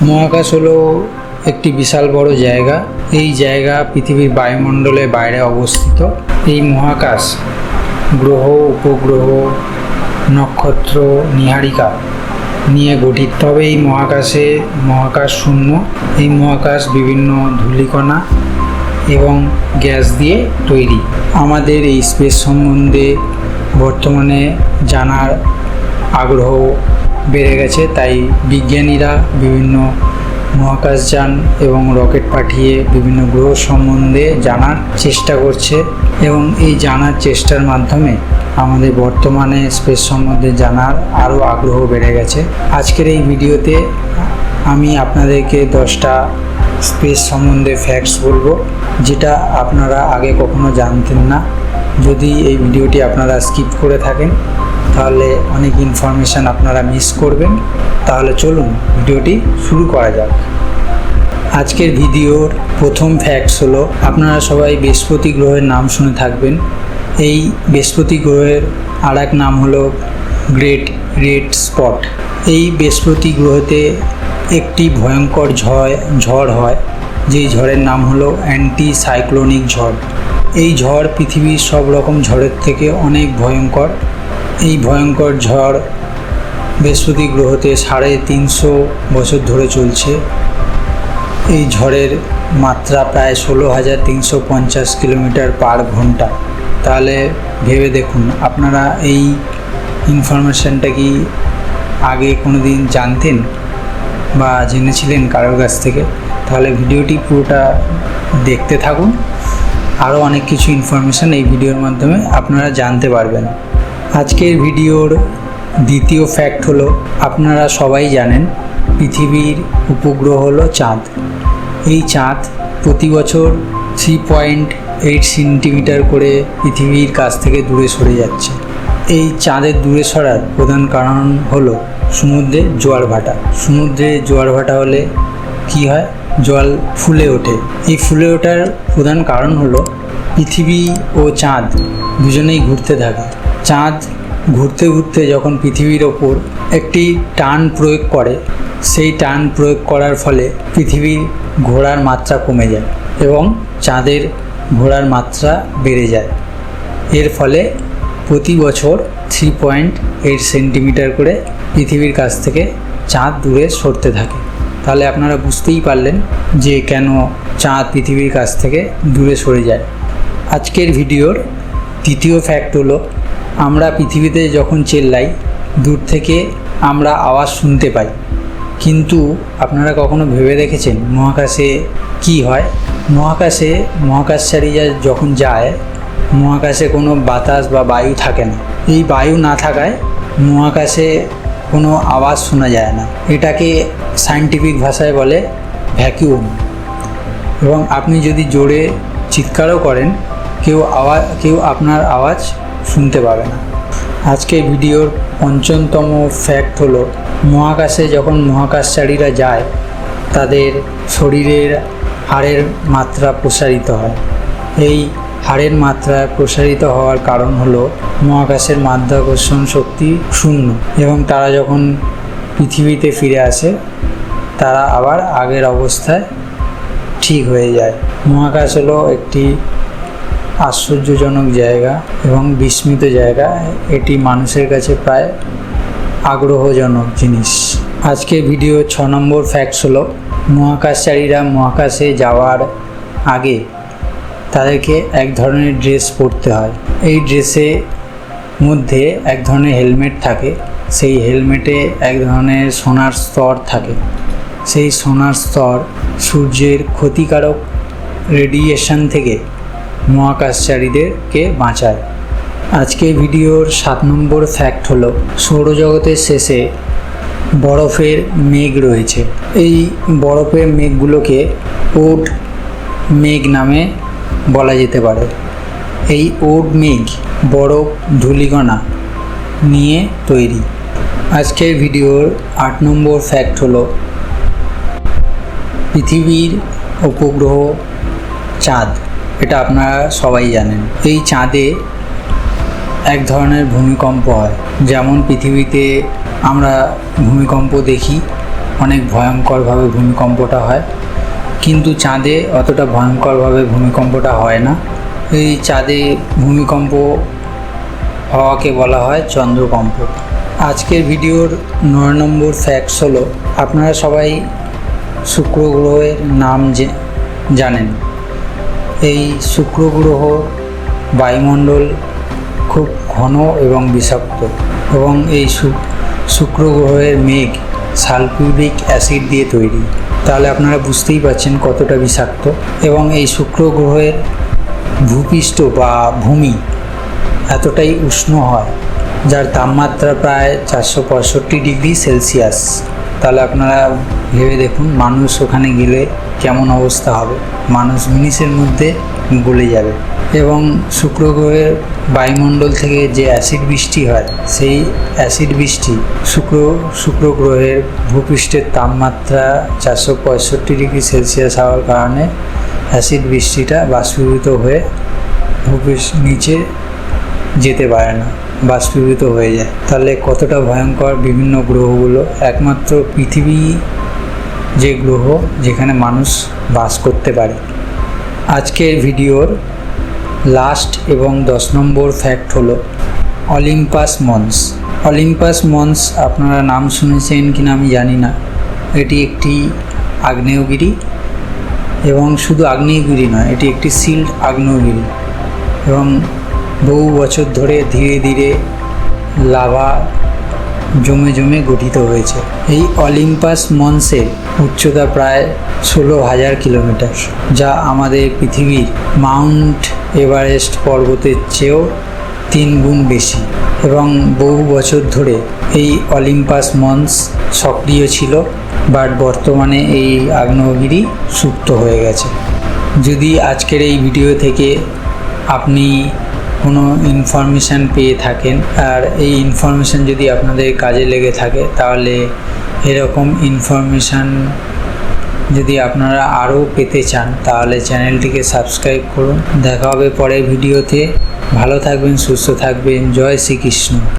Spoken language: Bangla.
মহাকাশ হলো একটি বিশাল বড় জায়গা। এই জায়গা পৃথিবীর বায়ুমণ্ডলের বাইরে অবস্থিত। এই মহাকাশ গ্রহ, উপগ্রহ, নক্ষত্র, নীহারিকা নিয়ে গঠিত। তবে এই মহাকাশ শূন্য। এই মহাকাশ বিভিন্ন ধূলিকণা এবং গ্যাস দিয়ে তৈরি। আমাদের এই স্পেস সম্বন্ধে বর্তমানে জানার আগ্রহ বেড়ে গেছে, তাই বিজ্ঞানীরা বিভিন্ন মহাকাশযান এবং রকেট পাঠিয়ে বিভিন্ন গ্রহ সম্বন্ধে জানার চেষ্টা করছে এবং এই জানার চেষ্টার মাধ্যমে আমাদের বর্তমানে স্পেস সম্বন্ধে জানার আরও আগ্রহ বেড়ে গেছে। আজকের এই ভিডিওতে আমি আপনাদেরকে 10টা স্পেস সম্বন্ধে ফ্যাক্টস বলবো, যেটা আপনারা আগে কখনো জানতেন না। যদি এই ভিডিওটি আপনারা স্কিপ করে থাকেন তাহলে অনেক ইনফরমেশান আপনারা মিস করবেন। তাহলে চলুন ভিডিওটি শুরু করা যাক। আজকের ভিডিওর প্রথম ফ্যাক্টস হলো, আপনারা সবাই বৃহস্পতি গ্রহের নাম শুনে থাকবেন। এই বৃহস্পতি গ্রহের আর এক নাম হলো গ্রেট রেড স্পট। এই বৃহস্পতি গ্রহতে একটি ভয়ঙ্কর ঝড় হয়, যেই ঝড়ের নাম হলো অ্যান্টি সাইক্লোনিক ঝড়। এই ঝড় পৃথিবীর সব রকম ঝড়ের থেকে অনেক ভয়ঙ্কর। এই ভয়ঙ্কর ঝড় বৃহস্পতি গ্রহতে 350 বছর ধরে চলছে। এই ঝড়ের মাত্রা প্রায় 16,350 কিলোমিটার পার ঘন্টা। তাহলে ভেবে দেখুন, আপনারা এই ইনফরমেশানটা কি আগে কোনো দিন জানতেন বা জেনেছিলেন কারোর কাছ থেকে? তাহলে ভিডিওটি পুরোটা দেখতে থাকুন। আরও অনেক কিছু ইনফরমেশান এই ভিডিওর মাধ্যমে আপনারা জানতে পারবেন। আজকের ভিডিওর দ্বিতীয় ফ্যাক্ট হলো, আপনারা সবাই জানেন পৃথিবীর উপগ্রহ হলো চাঁদ। এই চাঁদ প্রতি বছর 3.8 সেন্টিমিটার করে পৃথিবীর কাছ থেকে দূরে সরে যাচ্ছে। এই চাঁদের দূরে সরার প্রধান কারণ হলো সমুদ্রের জোয়ার ভাটা। সমুদ্রে জোয়ার ভাটা হলে কি হয়? জল ফুলে ওঠে। এই ফুলে ওঠার প্রধান কারণ হলো পৃথিবী ও চাঁদ দুজনেই ঘুরতে থাকে। চাঁদ ঘুরতে ঘুরতে যখন পৃথিবীর ওপর একটি টান প্রয়োগ করে, সেই টান প্রয়োগ করার ফলে পৃথিবীর ঘোরার মাত্রা কমে যায় এবং চাঁদের ঘোরার মাত্রা বেড়ে যায়। এর ফলে প্রতি বছর 3.8 সেন্টিমিটার করে পৃথিবীর কাছ থেকে চাঁদ দূরে সরতে থাকে। তাহলে আপনারা বুঝতেই পারলেন যে কেন চাঁদ পৃথিবীর কাছ থেকে দূরে সরে যায়। আজকের ভিডিওর তৃতীয় ফ্যাক্ট হলো, আমরা পৃথিবীতে যখন চেল্লাই দূর থেকে আমরা আওয়াজ শুনতে পাই, কিন্তু আপনারা কখনো ভেবে দেখেছেন মহাকাশে কি হয়? মহাকাশচারীরা যখন যায়, মহাকাশে কোনো বাতাস বা বায়ু থাকে না। এই বায়ু না থাকায় মহাকাশে কোনো আওয়াজ শোনা যায় না। এটাকে সায়েন্টিফিক ভাষায় বলে ভ্যাকুয়াম। এবং আপনি যদি জোরে চিৎকারও করেন, কেউ আপনার আওয়াজ শুনতে পাবে না। আজকে ভিডিওর পঞ্চমতম ফ্যাক্ট হলো, মহাকাশে যখন মহাকাশচারীরা যায় তাদের শরীরের হাড়ের মাত্রা প্রসারিত হয়। এই হাড়ের মাত্রা প্রসারিত হওয়ার কারণ হলো মহাকাশের মাধ্যাকর্ষণ শক্তি শূন্য এবং তারা যখন পৃথিবীতে ফিরে আসে তারা আবার আগের অবস্থায় ঠিক হয়ে যায়। মহাকাশ হলো একটি আশ্চর্যজনক জায়গা এবং বিস্মিত জায়গা। এটি মানুষের কাছে প্রায় আগ্রহজনক জিনিস। আজকে ভিডিও 6 নম্বর ফ্যাক্টস হলো, মহাকাশচারীরা মহাকাশে যাওয়ার আগে তাদেরকে এক ধরনের ড্রেস পরতে হয়। এই ড্রেসের মধ্যে এক ধরনের হেলমেট থাকে। সেই হেলমেটে এক ধরনের সোনার স্তর থাকে। সেই সোনার স্তর সূর্যের ক্ষতিকারক রেডিয়েশন থেকে মহাকাশচারীদেরকে বাঁচায়। আজকে ভিডিওর 7 নম্বর ফ্যাক্ট হলো, সৌরজগতের শেষে বরফের মেঘ রয়েছে। এই বরফের মেঘগুলোকে ওট মেঘ নামে বলা যেতে পারে। এই ওট মেঘ বরফ ধূলিকণা নিয়ে তৈরি। আজকের ভিডিওর 8 নম্বর ফ্যাক্ট হলো, পৃথিবীর উপগ্রহ চাঁদ। এটা আপনারা সবাই জানেন। এই চাঁদে এক ধরনের ভূমিকম্প হয়। যেমন পৃথিবীতে আমরা ভূমিকম্প দেখি, অনেক ভয়ঙ্করভাবে ভূমিকম্পটা হয়, কিন্তু চাঁদে অতটা ভয়ঙ্করভাবে ভূমিকম্পটা হয় না। এই চাঁদে ভূমিকম্প হওয়াকে বলা হয় চন্দ্রকম্প। আজকের ভিডিওর 9 নম্বর ফ্যাক্টস হলো, আপনারা সবাই শুক্র গ্রহের নাম জানেন। এই শুক্র গ্রহ বায়ুমণ্ডল খুব ঘন এবং বিষাক্ত, এবং এই শুক্র গ্রহের মেঘ সালফিউরিক অ্যাসিড দিয়ে তৈরি। তাহলে আপনারা বুঝতেই পারছেন কতটা বিষাক্ত। এবং এই শুক্র গ্রহের ভূপৃষ্ঠ বা ভূমি এতটাই উষ্ণ হয়, যার তাপমাত্রা প্রায় 465 ডিগ্রি সেলসিয়াস। তাহলে আপনারা ভেবে দেখুন মানুষ ওখানে গেলে কেমন অবস্থা হবে। মানুষ মিনিটের মধ্যে গলে যাবে। এবং শুক্র গ্রহের বায়ুমণ্ডল থেকে যে অ্যাসিড বৃষ্টি হয়, সেই অ্যাসিড বৃষ্টি শুক্র গ্রহের ভূপৃষ্ঠের তাপমাত্রা 465 ডিগ্রি সেলসিয়াস হওয়ার কারণে অ্যাসিড বৃষ্টিটা বাষ্পীভূত হয়ে নিচে যেতে পারে না, বাষ্পীভূত হয়ে যায়। তাহলে কতটা ভয়ঙ্কর বিভিন্ন গ্রহগুলো। একমাত্র পৃথিবী যে গ্রহ যেখানে মানুষ বাস করতে পারে। আজকের ভিডিওর লাস্ট এবং 10 নম্বর ফ্যাক্ট হলো অলিম্পাস মন্স। অলিম্পাস মন্স আপনারা নাম শুনেছেন কিনা আমি জানি না। এটি একটি আগ্নেয়গিরি, এবং শুধু আগ্নেয়গিরি নয়, এটি একটি সিল্ড আগ্নেয়গিরি, এবং বহু বছর ধরে ধীরে ধীরে লাভা জমে জমে গঠিত হয়েছে। এই অলিম্পাস মন্সের উচ্চতা প্রায় 16,000 কিলোমিটার, যা আমাদের পৃথিবীর মাউন্ট এভারেস্ট পর্বতের চেয়েও 3 গুণ বেশি। এবং বহু বছর ধরে এই অলিম্পাস মন্স সক্রিয় ছিল, বাট বর্তমানে এই আগ্নেয়গিরি সুপ্ত হয়ে গেছে। যদি আজকের এই ভিডিও থেকে আপনি কোনো ইনফরমেশান পেয়ে থাকেন, আর এই ইনফরমেশান যদি আপনাদের কাজে লেগে থাকে, তাহলে এরকম ইনফরমেশান যদি আপনারা আরও পেতে চান, তাহলে চ্যানেলটিকে সাবস্ক্রাইব করুন। দেখা হবে পরের ভিডিওতে। ভালো থাকবেন, সুস্থ থাকবেন। জয় শ্রীকৃষ্ণ।